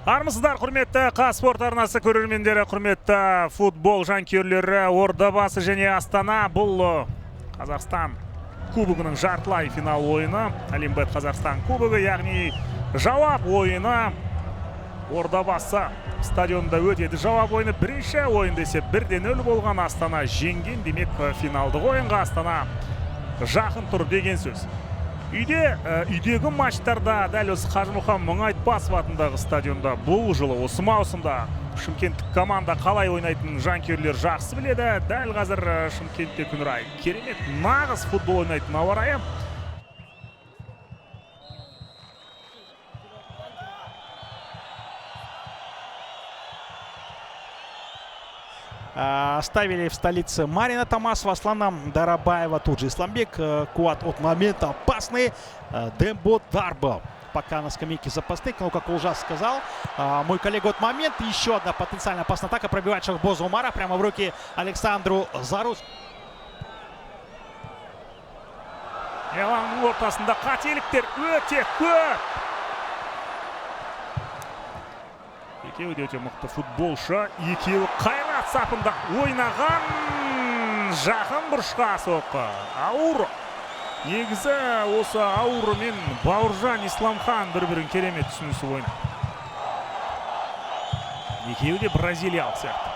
Армысыздар, құрметті Қазспорт арнасы көрермендері, құрметті футбол жанкүйерлері, Ордабасы және Астана. Бұл Қазақстан кубогының жартылай финал ойыны. Әлембет Қазақстан кубогі, яғни жауап ойыны. Ордабасы стадионда өтеді. Жауап ойыны бірінші ойын десе 1-0 болған, Астана жеңген. Демек финалды ойынға Астана жақын тұр деген сөз. Үйдегі матчтарда дәл осы Қажымұқан Мұңайтпасов атындағы стадионда бұл жылы осы маусымда шымкенттік команда қалай ойнайтынын жанкүйерлер жақсы біледі. Дәл қазір Шымкентте күн райы керемет, нағыз футбол ойнайтын ауа райы. Оставили в столице Марина Томасова, Аслана Дарабаева, тут же Исламбек Куат от момента опасный. Дембо Дарбо пока на скамейке запасных, но как ужас сказал мой коллега от момент. Еще одна потенциально опасная атака, пробивает Шахбоза Умара прямо в руки Александру Зарус. Алаңның ортасында қателіктер өте көп. Екеуі де өте мықты футболшы, екеуі қайрат сапында ойнаған. Жақын бұрышқа соққы. Ауыр. Негізі осы Ауыр мен Бауыржан Исламхан бір-бірін керемет түсінісіп ойнайды. Екеуі де бразилиялық сияқты.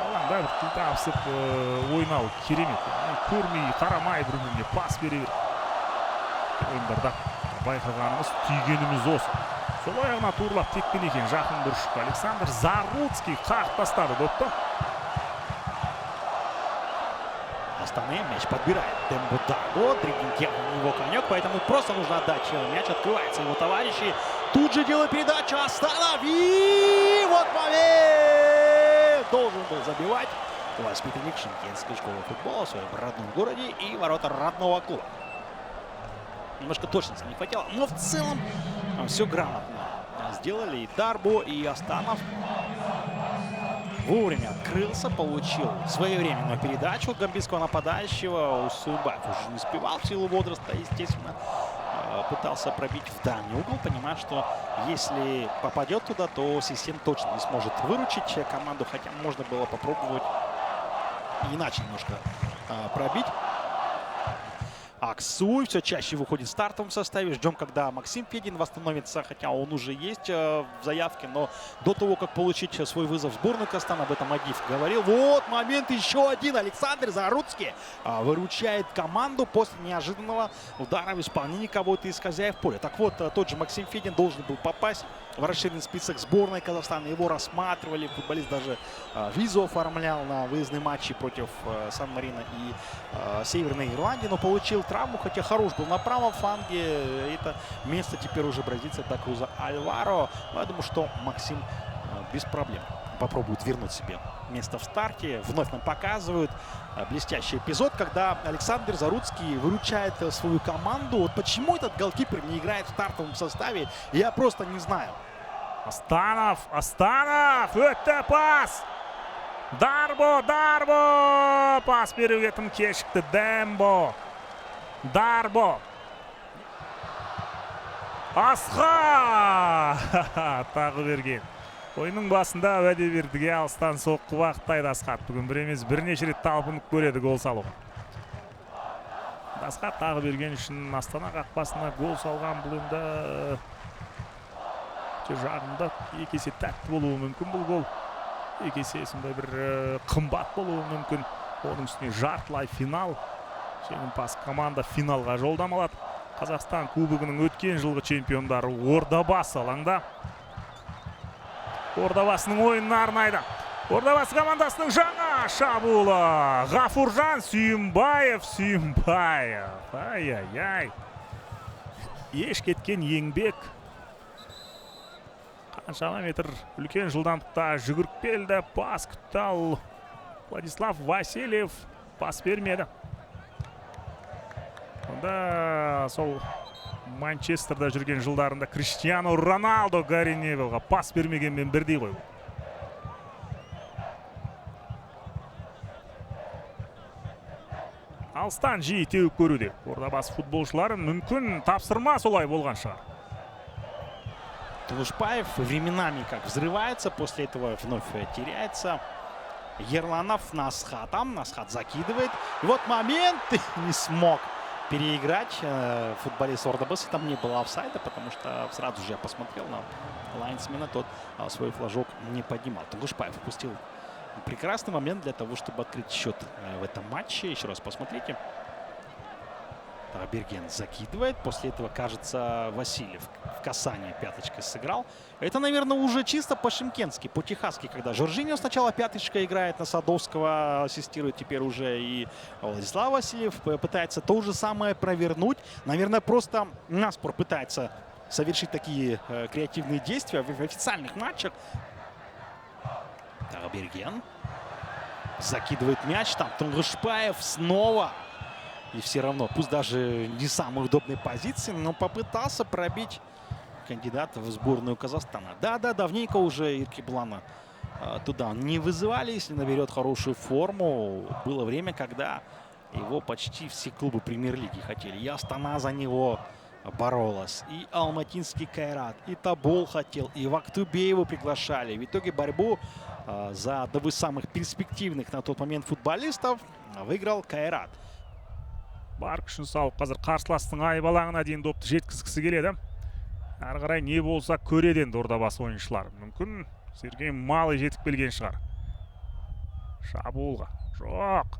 Алаңда бір тіл табысып ойнау керемет. Көрмей, қарамай бір-біріне пас бере бер. Ойындарда байқағанымыз, түйгеніміз осы. Сол аяғына туырлап тепкен екен жақын бұрышқа. Александр Заруцкий қағып тастады допты. Астана мяч подбирает Дембо Дарбо, дрибблинг у него конек, поэтому просто нужно отдать мяч, открывается его товарищи. Тут же делает передачу Астана, и вот момент! Должен был забивать воспитанник Шымкентской школы футбола в своем родном городе и ворота родного клуба. Немножко точности не хватило, но в целом все грамотно сделали и Дарбо, и Астанов. Вовремя открылся, получил своевременную передачу от гамбийского нападающего. Усуйбаев уже не успевал в силу возраста, естественно. Пытался пробить в дальний угол, понимая, что если попадет туда, то система точно не сможет выручить команду. Хотя можно было попробовать иначе немножко пробить. Аксуй все чаще выходит в стартовом составе. Ждем, когда Максим Федин восстановится, хотя он уже есть в заявке. Но до того, как получить свой вызов в сборную Казахстана, об этом Агиф говорил. Вот момент еще один. Александр Заруцкий выручает команду после неожиданного удара в исполнении кого-то из хозяев поля. Так вот, тот же Максим Федин должен был попасть в расширенный список сборной Казахстана. Его рассматривали. Футболист даже визу оформлял на выездные матчи против Сан-Марино и Северной Ирландии. Но получил травму, хотя хорош был на правом фланге. Это место теперь уже бразильца Дакруза Альваро. Но я думаю, что Максим без проблем попробует вернуть себе место в старте. Вновь нам показывают блестящий эпизод, когда Александр Заруцкий выручает свою команду. Вот почему этот голкипер не играет в стартовом составе, я просто не знаю. Астанов, өтті пас! Дарбо! Пас беруге тым кешікті. Дарбо! Асқа! Тағы берген. Ойының басында уәде бердіге алыстан соққы уақыттайды Асқат. Бүгін бір емес бірнеше рет талпынып көреді гол салу. Асқат тағы берген үшін Астана қақпасына гол салған бұл енді жағында екі есе тәтті болуы мүмкін бұл гол. Екі есе сондай бір қымбат болуы мүмкін. Оның үстіне жартылай финал. Жеңімпаз команда финалға жолдамалады. Қазақстан кубогының өткен жылғы чемпиондары Ордабасы алаңда. Ордабасының ойынын арнайды. Ордабасы командасының жаңа шабуылы. Ғафуржан Сүйімбаев. Ай-яй-яй. Еш кеткен еңбек. Қаншама метр үлкен жылдамдықта жүгіріп келді. Пас күтті. Владислав Васильев пас бермеді. Онда сол Манчестерда жүрген жылдарында Криштиану Роналдо Гарри Невиллға пас бермегенмен бірдей ғой. Алыстан жиі теуіп көруде. Ордабасы футболшылары мүмкін тапсырма солай болған шығар. Тулышпаев временами как взрывается, после этого вновь теряется. Ерланов на Асхата. Асхат закидывает. И вот момент, не смог переиграть футболист Ордобасы. Там не было офсайда, потому что сразу же я посмотрел на лайнсмена. Тот свой флажок не поднимал. Тулышпаев упустил прекрасный момент для того, чтобы открыть счет в этом матче. Еще раз посмотрите. Берген закидывает. После этого, кажется, Васильев в касание пяточкой сыграл. Это, наверное, уже чисто по-шимкенски, по-техасски, когда Жоржиньо сначала пяточкой играет на Садовского, ассистирует теперь уже и Владислав Васильев. Пытается то же самое провернуть. Наверное, просто наспор пытается совершить такие креативные действия в официальных матчах. Берген закидывает мяч. Там Тулышпаев снова. И все равно, пусть даже не самой удобной позиции, но попытался пробить кандидата в сборную Казахстана. Да, давненько уже Иркеблана туда не вызывали. Если наберет хорошую форму, было время, когда его почти все клубы премьер-лиги хотели. И Астана за него боролась, и Алматинский Кайрат, и Тобол хотел, и в Актубе его приглашали. В итоге борьбу за одного из самых перспективных на тот момент футболистов выиграл Кайрат. Бар күшін салып қазір қарсыластың айбалаңына дейін допты жеткізгісі келеді. Ары қарай не болса көреді енді Ордабасы ойыншылар. Мүмкін Сергей Малый жетіп келген шығар. Шабуылға. Жоқ.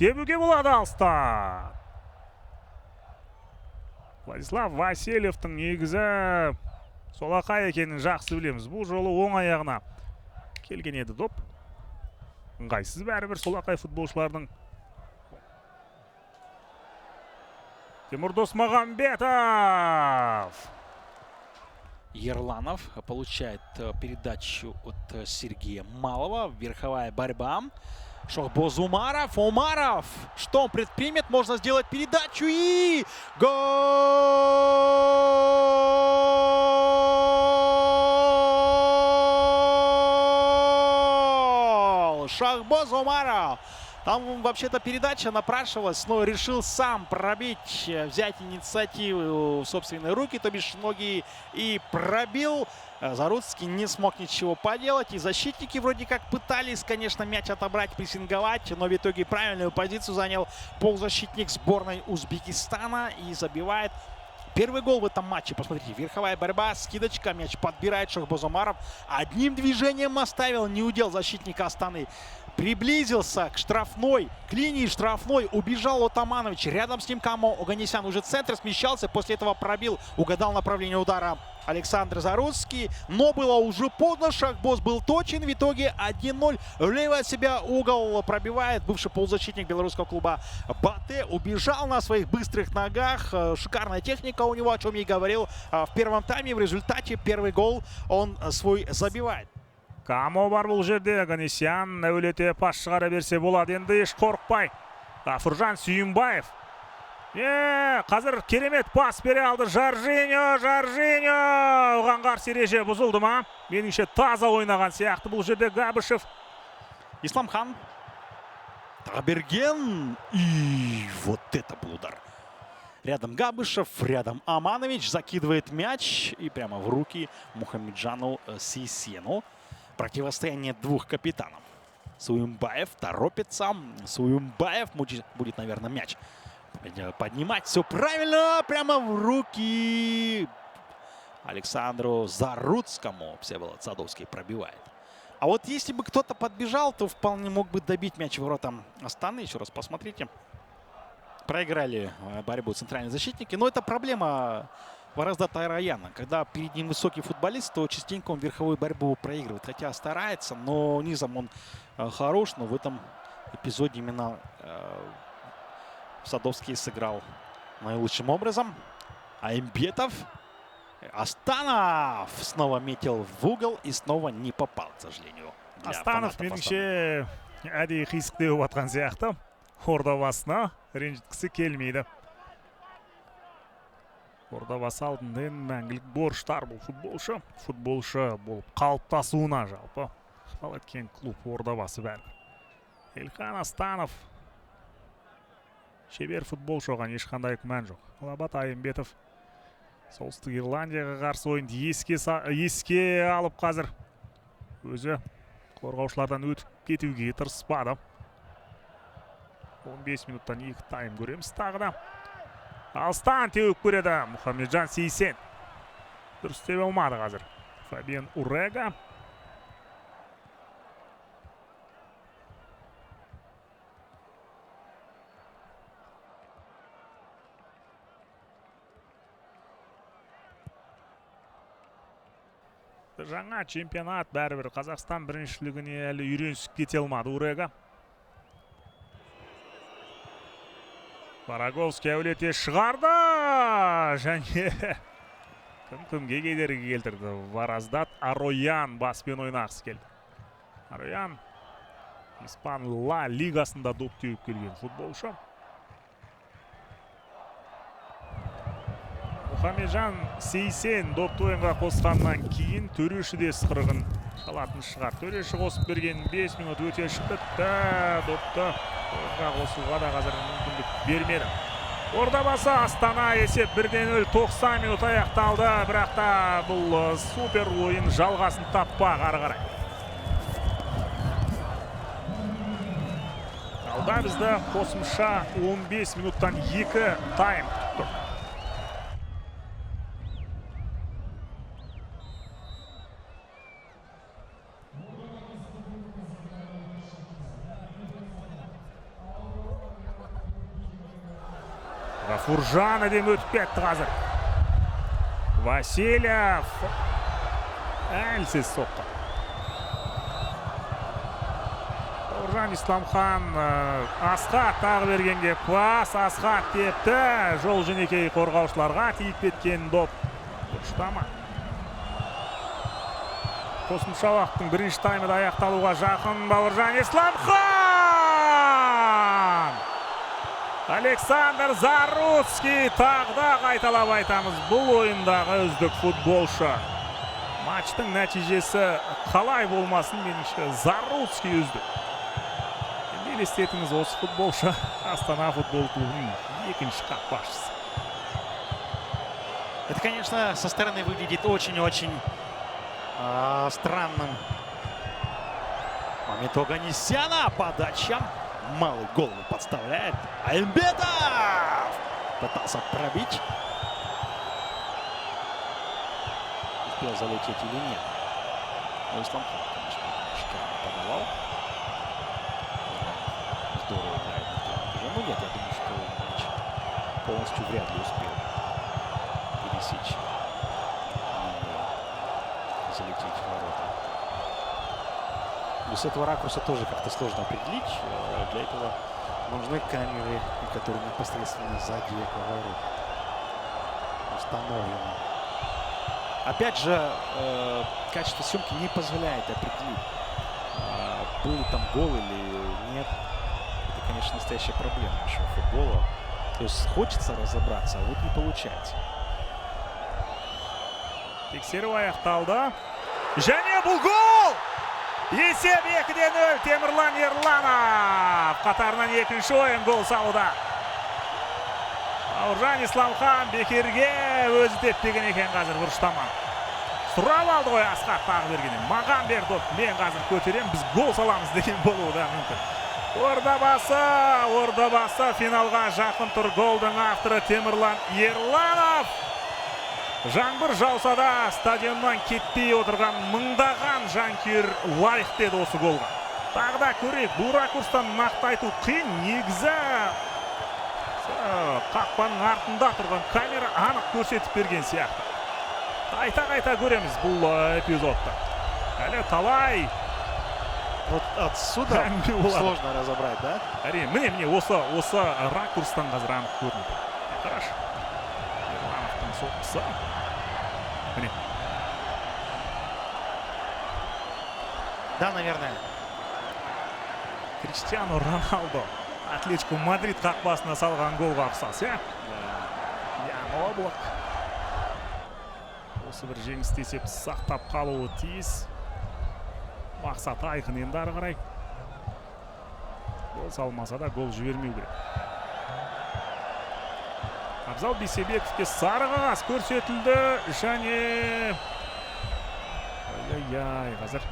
Тебуге болады алыстан. Владислав Васильевтің негізі солақай екенін жақсы білеміз. Бұл жолы оң аяғына келген еді доп. Ыңғайсыз бәрібір солақай футболшылардың. Тимур Досмагамбетов. Ерланов получает передачу от Сергея Малова. Верховая борьба. Шохбоз Умаров. Умаров. Что он предпримет? Можно сделать передачу и... Гол! Шохбоз Умаров. Там вообще-то передача напрашивалась, но решил сам пробить, взять инициативу в собственные руки, то бишь ноги, и пробил. Заруцкий не смог ничего поделать. И защитники вроде как пытались, конечно, мяч отобрать, прессинговать, но в итоге правильную позицию занял полузащитник сборной Узбекистана и забивает первый гол в этом матче. Посмотрите, верховая борьба, скидочка, мяч подбирает Шохбоз Умаров. Одним движением оставил неудел защитника Астаны. Приблизился к штрафной, к линии штрафной, убежал Отаманович. Рядом с ним Камо Оганесян уже центр смещался, после этого пробил, угадал направление удара Александр Заруцкий. Но было уже поздно, Шохбоз был точен, в итоге 1-0. Влево от себя угол пробивает бывший полузащитник белорусского клуба Батэ. Убежал на своих быстрых ногах, шикарная техника у него, о чем я и говорил в первом тайме. В результате первый гол он свой забивает. Камо бар бұл жерде. Оганесян әуелете пас шығара берсе болады. Енді еш қорықпай. Ғафуржан Сүйімбаев. Қазір керемет пас бере алды. Жоржиньо. Оған қарсы ереже бұзылды ма? Меніңше таза ойнаған сияқты бұл жерде Габышев. Исламхан. Берген. И вот это был удар. Рядом Габышев, рядом Аманович. Закидывает мяч и прямо в руки Мухамеджану Сейсену. Противостояние двух капитанов. Суимбаев торопится. Суимбаев будет, наверное, мяч поднимать. Все правильно. Прямо в руки Александру Заруцкому. Всеволод Садовский пробивает. А вот если бы кто-то подбежал, то вполне мог бы добить мяч в воротам Астаны. Еще раз посмотрите. Проиграли борьбу центральные защитники. Но это проблема Варазда Раяна. Когда перед ним высокий футболист, то частенько он верховую борьбу проигрывает. Хотя старается, но низом он хорош. Но в этом эпизоде именно Садовский сыграл наилучшим образом. Аимбетов. Астанов снова метил в угол и снова не попал, к сожалению. Астанов меніңше әдейі қисықтеу батқан сияқты. Ордабасына ренжіткісі келмейді. Ордабасы алдында мәңгілік борыштар бұл футболшы болып қалыптасуына жалпы ықпал еткен клуб Ордабасы бәрі. Эльхан Астанов шебер футболшы, оған ешқандай күмән жоқ. Алабат Айымбетов Солтүстік Ирландияға қарсы ойынды еске алып қазір өзі қорғаушылардан өтіп кетуге тырыспады. 15 минуттан 2 тайм көреміз тағы да. Алыстан теуіп көреді Мұхамеджан Сейсен. Дұрыс деп алмады қазір. Фабиан Урега. Жаңа чемпионат бәрібір Қазақстан біріншілігіне әлі үйренісіп кете алмады Урега. Бараговский әулете шығарды және кім-кімге кедергі келтірді. Вараздат Ароян баспен ойнағысы келді. Ароян Испан Ла Лигасында доп теуіп келген футболшы. Мұхамеджан Сейсен допты ойынға қосқаннан кейін төреші де сықырығын шалатын шығар. Төреші қосып берген 5 минут өте шықты. Допты ойынға қосуға да қазір мүмкіндік бермеді. Ордабасы Астана есеп 1-0 90 минут аяқталды. Бірақ та бұл супер ойын жалғасын таппақ ары қарай. Алда бізді қосымша 15 минуттан 2 тайм тұр. Гафуржан әдем өтіп кетті қазір. Васильев әлсіз соққы. Гафуржан Исламхан Асқат тағы бергенге пас. Асқат тепті. Жол жөнекей қорғаушыларға тиіп кеткен доп. Бұрыштама. Қосымша уақыттың бірінші таймында аяқталуға жақын Бауыржан Исламхан. Александр Заруцкий тағда қайталап айтамыз. Бұл ойындағы үздік футболшы. Матчтың нәтижесі қалай болмасын, меніңше Заруцкий үздік. Енді елестетіңіз, осы футболшы Астана футбол клубының екінші қақпашысы. Это, конечно, со стороны выглядит очень-очень странным. Момент Оганесяна, подача. Малый голову подставляет. Аймбетов пытался пробить. Успел залететь или нет. Но Исламхан, конечно, шикарно подавал. Здорово играет на втором этаже. Ну нет, я думаю, что мяч полностью вряд ли успел пересечь и залететь в ворота. С этого ракурса тоже как-то сложно определить. Для этого нужны камеры, которые непосредственно сзади ворот установлены. Опять же, качество съемки не позволяет определить, был там гол или нет. Это, конечно, настоящая проблема нашего футбола. То есть хочется разобраться, а вот не получается. Тексеру аяқталды. Және бұл гол! Есеп 2-0 Темірлан Ерланов. Қатарынан екінші ойын гол салуда. Бауыржан Исламхан бекерге өзі теппеген екен қазір бұрыштаман. Сұрап алды ғой Асқат тағы бергенен. Маған бер доп, мен қазір көтерем, біз гол саламыз деген болуы да мүмкін. Ордабасы финалға жақын тұр. Голдың авторы Темірлан Ерланов. Жаңбыр жауса да стадионнан кетпей отырған мыңдаған жанкүйер лайық деді осы голға. Тағы да көрейік, бұл ракурстан нақты айту қиын. Негізі қақпаның артында тұрған камера анық көрсетіп берген сияқты. Қайта көреміз бұл эпизодта. Әлі талай. Вот отсюда сложно разобрать, да? Әрине, міне осы ракурстан қазір анық көрінеді. Қараш. Ерлановтың соққысы. Міне. Да, наверное. Криштиану Роналдо Атлетико Мадрид қақпасына салған голға ұқсас, иә? Ян Облак. Осы бір жеңісті есеп сақтап қалуы тиіс. Мақсат айқын енді ары қарай. Гол салмаса да гол жібермеу керек. Абзал Бейсебековке сары қағаз көрсетілді және ай-яй-яй, қазір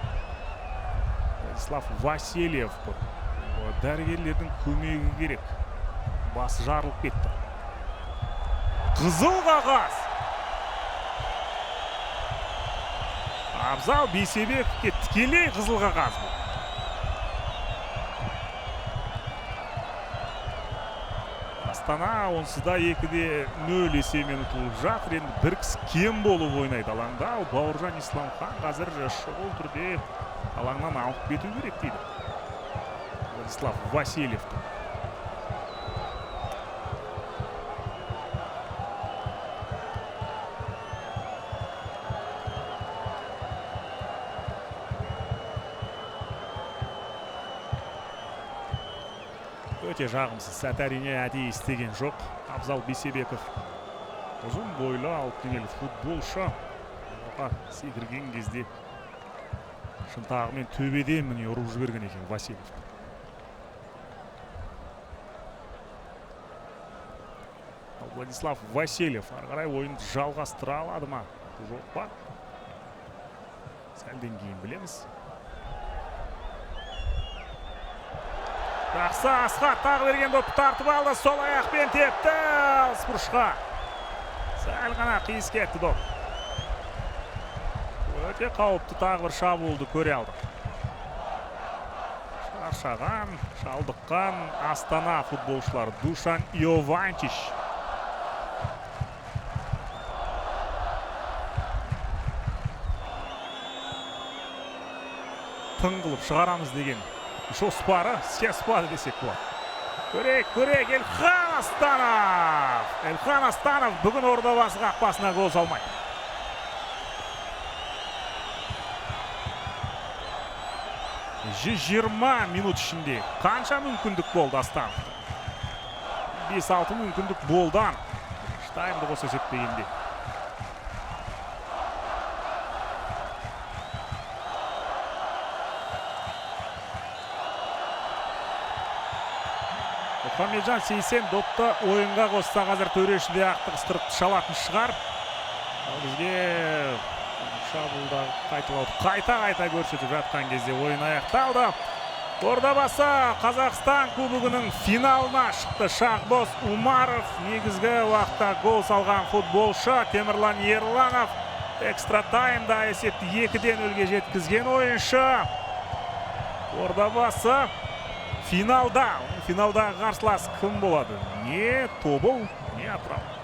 Владислав Васильев бұл. Дәрігерлердің көмегі керек. Басы жарылып кетті. Қызыл қағаз. Абзал Бейсебековке тікелей қызыл қағаз бұл. Астана онсызда 2-0 есебімен ұтылып жатыр. Енді бір кісі кем болып ойнайды алаңда. Бауыржан Исламхан қазір шұғыл түрде алаңнан алып кету керек дейді Владислав Васильев. Өте жағымсыз сәт, әрине әдейі істеген жоқ. Абзал Бейсебеков ұзын бойлы алып денелі футболшы. Оға секірген кезде шынтағымен төбеден міне ұрып жіберген екен Васильев. Владислав Васильев ары қарай ойынды жалғастыра алады ма? Жоқ па? Сәлден кейін білеміз. Жақсы, Асхат тағы берген допты тартып алды, сол аяқпен тепті спұрышқа. Сәл ғана қиыс кетті доп. Өте қауіпті тағы бір шабуылды көре алды. Шаршаған, шалдыққан Астана футболшылары Душан Йованчич. Тыңғылып шығарамыз деген жоспары іске аспады десек болады. Көрек, Эльхан Астанов. Эльхан Астанов бүгін Ордабасы қақпасына гол салмайды. Жүз 20 минут ішінде қанша мүмкіндік болды Астанов? 5-6 мүмкіндік болдан. Штаймды қоса есептегенде. Мұхамеджан Сейсен допты ойынға қосса қазір төрешіде ақтығыстырып шалатын шығар. Бізге шабуылдағы қайталауды қайта көрсетіп жатқан кезде ойын аяқталды. Ордабасы Қазақстан кубогының финалына шықты. Шахбоз Умаров негізгі уақытта гол салған футболшы. Темірлан Ерланов экстра таймда есепті 2-0 жеткізген ойыншы. Ордабасы финалда қарсылас кім болады? Не Тобыл, не Атырау.